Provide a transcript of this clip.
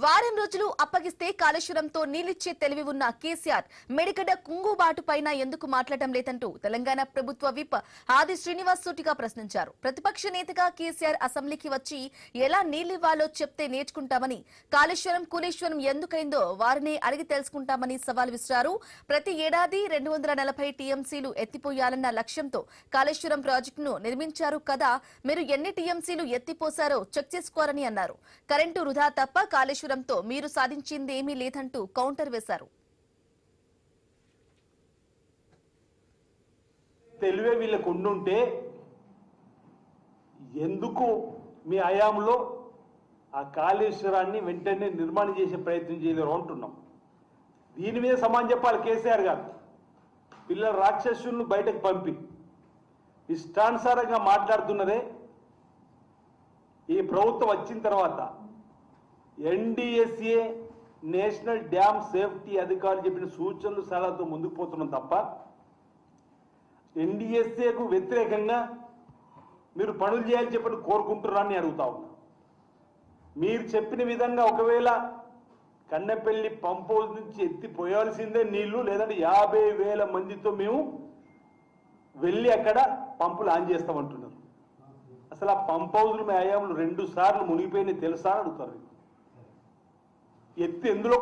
వారం రోజులు అప్పగిస్తే కాళేశ్వరంతో నీళ్లిచ్చే తెలివి ఉన్న కేసీఆర్ మెడికడ కుంగుబాటు పైన ఎందుకు మాట్లాడటం లేదంటూ తెలంగాణ ప్రభుత్వ విప్ ఆది శ్రీనివాస్ సూటిగా ప్రశ్నించారు. ప్రతిపక్ష నేతగా కేసీఆర్ అసెంబ్లీకి వచ్చి ఎలా నీళ్లివ్వాలో చెప్తే నేర్చుకుంటామని, కాళేశ్వరం కూలేశ్వరం ఎందుకైందో వారినే అడిగి తెలుసుకుంటామని సవాల్ విసిరారు. ప్రతి ఏడాది 240 టీఎంసీలు ఎత్తిపోయాలన్న లక్ష్యంతో కాళేశ్వరం ప్రాజెక్టును నిర్మించారు కదా, మీరు ఎన్ని టీఎంసీలు ఎత్తిపోశారో చెక్ చేసుకోవాలని అన్నారు. కరెంటు వృధా తప్ప కాళేశ్వరంతో మీరు సాధించింది ఏమీ లేదంటూ కౌంటర్ వేశారు. తెలివే వీళ్ళకు ఉండుంటే ఎందుకు మీ హయాంలో ఆ కాళేశ్వరాన్ని వెంటనే నిర్మాణం చేసే ప్రయత్నం చేయలేరు అంటున్నాం. దీని మీద సమాధానం చెప్పాలి కేసీఆర్ గారు. పిల్లల రాక్షసులను బయటకు పంపి ఇష్టానుసారంగా మాట్లాడుతున్నదే ఈ ప్రభుత్వం వచ్చిన తర్వాత ఎన్డీఎస్ఏ నేషనల్ డ్యామ్ సేఫ్టీ అధికారులు చెప్పిన సూచనలు సలహాలతో ముందుకు పోతున్నాం తప్ప ఎన్డీఎస్ఏకు వ్యతిరేకంగా మీరు పనులు చేయాలని చెప్పని కోరుకుంటున్నారని అడుగుతా ఉన్నా. మీరు చెప్పిన విధంగా ఒకవేళ కన్నెపల్లి పంప్ హౌస్ నుంచి ఎత్తిపోయాల్సిందే నీళ్లు, లేదంటే 50,000 మందితో మేము వెళ్ళి అక్కడ పంపులు ఆన్ చేస్తామంటున్నారు. అసలు ఆ పంప్ హౌస్లు మీ హయాంలో 2 సార్లు మునిగిపోయినాయి తెలుసా అని అడుగుతారు. ఎత్తి ఎందులో